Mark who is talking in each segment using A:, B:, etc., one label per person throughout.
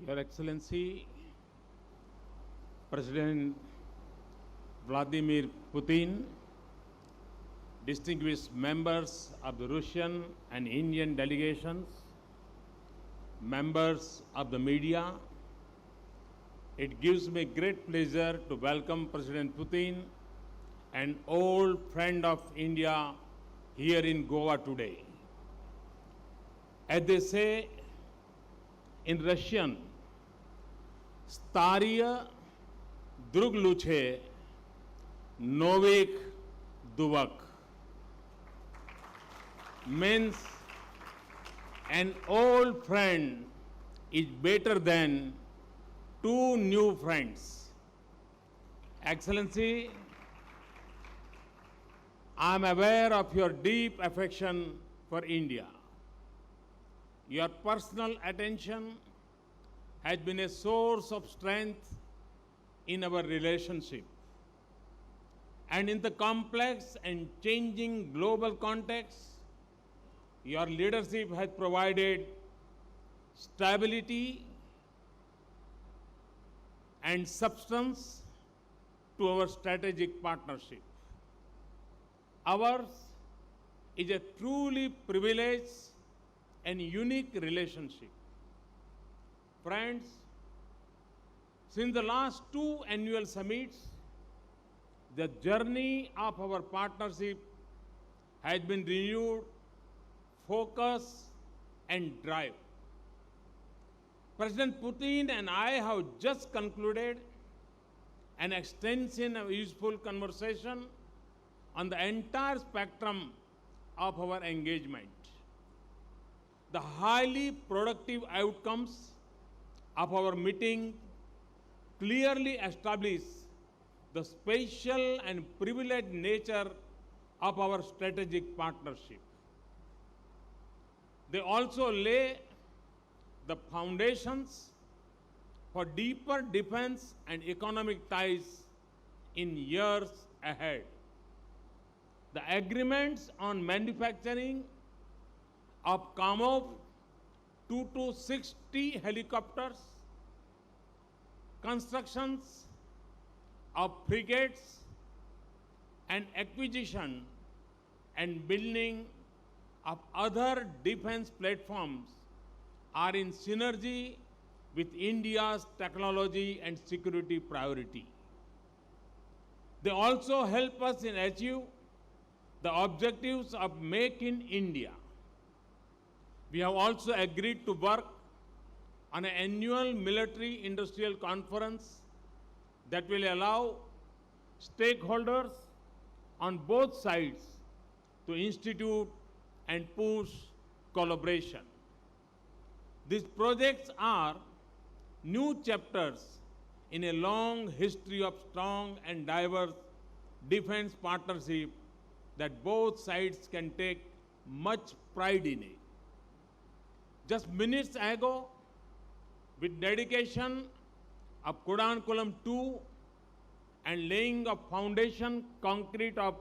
A: Your Excellency, President Vladimir Putin, distinguished members of the Russian and Indian delegations, members of the media, it gives me great pleasure to welcome President Putin, an old friend of India, here in Goa today. As they say in Russian, Stariya Drugluche Novik Duvak means an old friend is better than two new friends. Excellency, I am aware of your deep affection for India. Your personal attention has been a source of strength in our relationship. And in the complex and changing global context, your leadership has provided stability and substance to our strategic partnership. Ours is a truly privileged and unique relationship. Friends, since the last two annual summits, the journey of our partnership has been renewed focus and drive. President Putin and I have just concluded an extensive and useful conversation on the entire spectrum of our engagement. The highly productive outcomes of our meeting clearly establish the special and privileged nature of our strategic partnership. They also lay the foundations for deeper defense and economic ties in years ahead. The agreements on manufacturing of Kamov 2-60 helicopters, constructions of frigates, and acquisition and building of other defense platforms are in synergy with India's technology and security priority. They also help us in achieve the objectives of Make in India. We have also agreed to work on an annual military industrial conference that will allow stakeholders on both sides to institute and push collaboration. These projects are new chapters in a long history of strong and diverse defense partnership that both sides can take much pride in it. Just minutes ago, with dedication of Kudankulam 2 and laying of foundation concrete of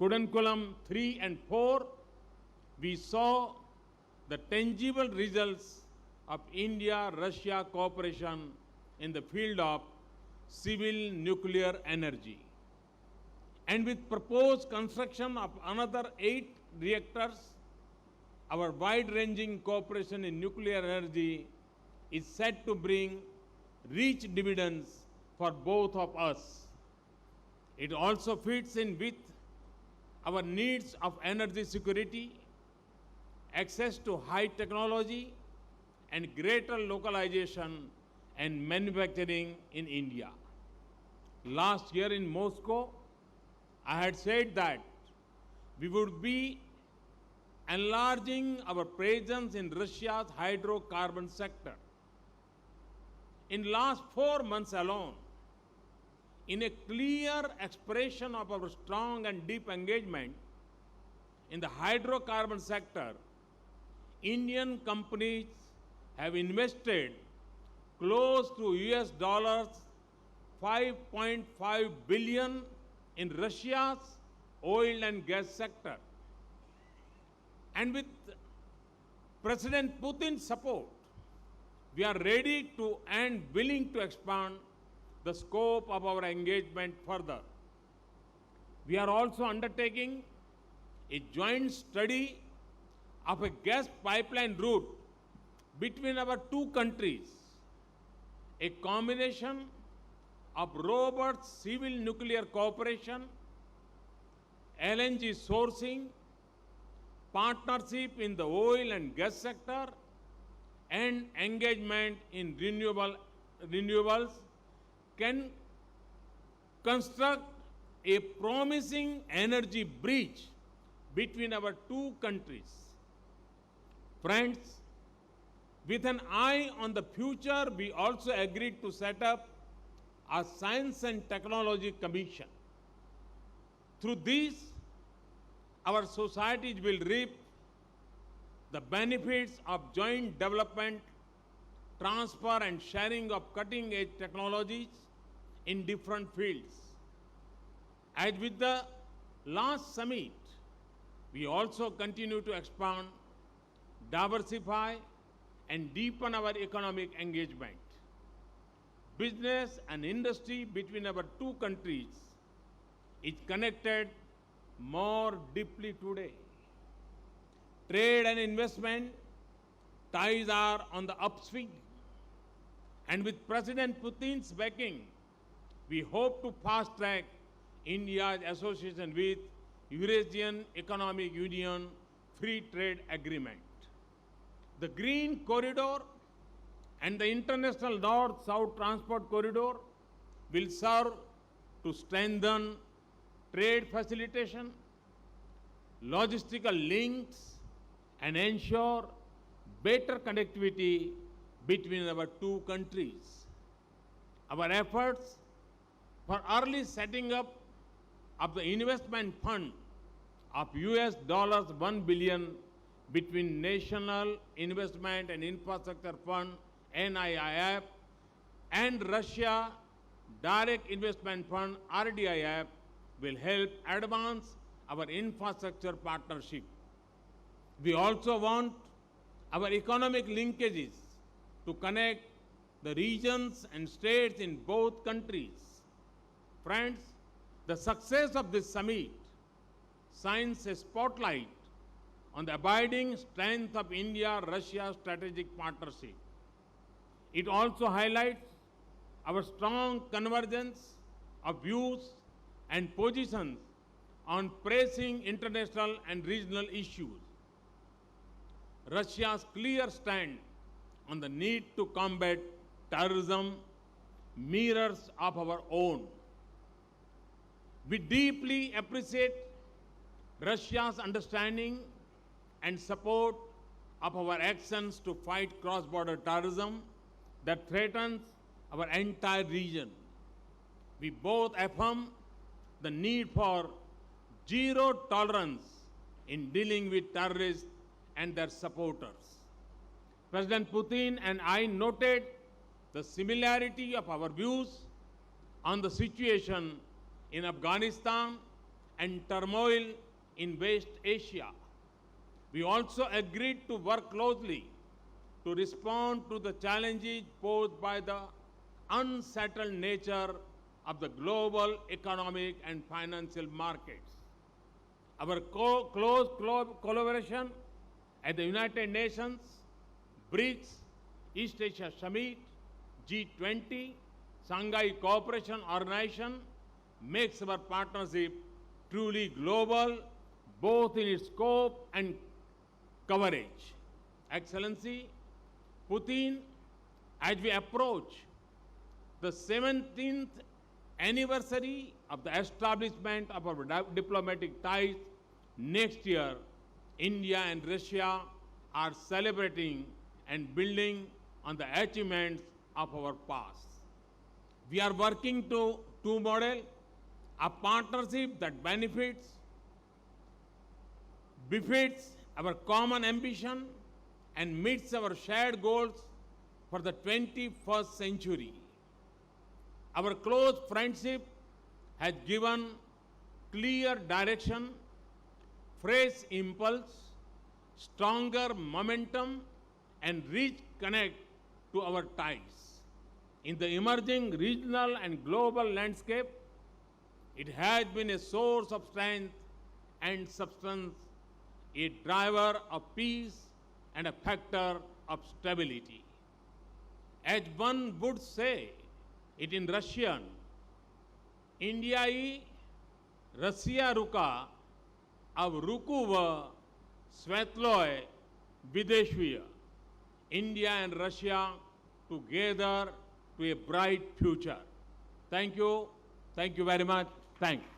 A: Kudankulam 3 and 4, we saw the tangible results of India-Russia cooperation in the field of civil nuclear energy. And with proposed construction of another 8 reactors, our wide-ranging cooperation in nuclear energy is set to bring rich dividends for both of us. It also fits in with our needs of energy security, access to high technology, and greater localization and manufacturing in India. Last year in Moscow, I had said that we would be enlarging our presence in Russia's hydrocarbon sector. In last 4 months alone, in a clear expression of our strong and deep engagement in the hydrocarbon sector, Indian companies have invested close to US $5.5 billion in Russia's oil and gas sector. And with President Putin's support, we are ready to and willing to expand the scope of our engagement further. We are also undertaking a joint study of a gas pipeline route between our two countries, a combination of robust civil nuclear cooperation, LNG sourcing, partnership in the oil and gas sector, and engagement in renewables can construct a promising energy bridge between our two countries. Friends, with an eye on the future, we also agreed to set up a Science and Technology Commission. Through this, our societies will reap the benefits of joint development, transfer and sharing of cutting-edge technologies in different fields. As with the last summit, we also continue to expand, diversify, and deepen our economic engagement. Business and industry between our two countries is connected more deeply today. Trade and investment ties are on the upswing. And with President Putin's backing, we hope to fast-track India's association with Eurasian Economic Union Free Trade Agreement. The Green Corridor and the International North-South Transport Corridor will serve to strengthen trade facilitation, logistical links, and ensure better connectivity between our two countries. Our efforts for early setting up of the investment fund of $1 billion between National Investment and Infrastructure Fund (NIIF) and Russia Direct Investment Fund (RDIF) will help advance our infrastructure partnership. We also want our economic linkages to connect the regions and states in both countries. Friends, the success of this summit shines a spotlight on the abiding strength of India-Russia strategic partnership. It also highlights our strong convergence of views and positions on pressing international and regional issues. Russia's clear stand on the need to combat terrorism mirrors of our own. We deeply appreciate Russia's understanding and support of our actions to fight cross-border terrorism that threatens our entire region. We both affirm the need for zero tolerance in dealing with terrorists and their supporters. President Putin and I noted the similarity of our views on the situation in Afghanistan and turmoil in West Asia. We also agreed to work closely to respond to the challenges posed by the unsettled nature of the global economic and financial markets. Our close collaboration at the United Nations, BRICS, East Asia Summit, G20, Shanghai Cooperation Organization makes our partnership truly global, both in its scope and coverage. Excellency, Putin, as we approach the 17th anniversary of the establishment of our diplomatic ties next year, India and Russia are celebrating and building on the achievements of our past. We are working to model a partnership that befits our common ambition and meets our shared goals for the 21st century. Our close friendship has given clear direction, fresh impulse, stronger momentum, and rich connect to our ties. In the emerging regional and global landscape, it has been a source of strength and substance, a driver of peace and a factor of stability. As one would say it in Russian, Indiai Russia ruka, अब रुकू व Svetloy Videshviya, India and Russia together to a bright future. Thank you very much. Thank you.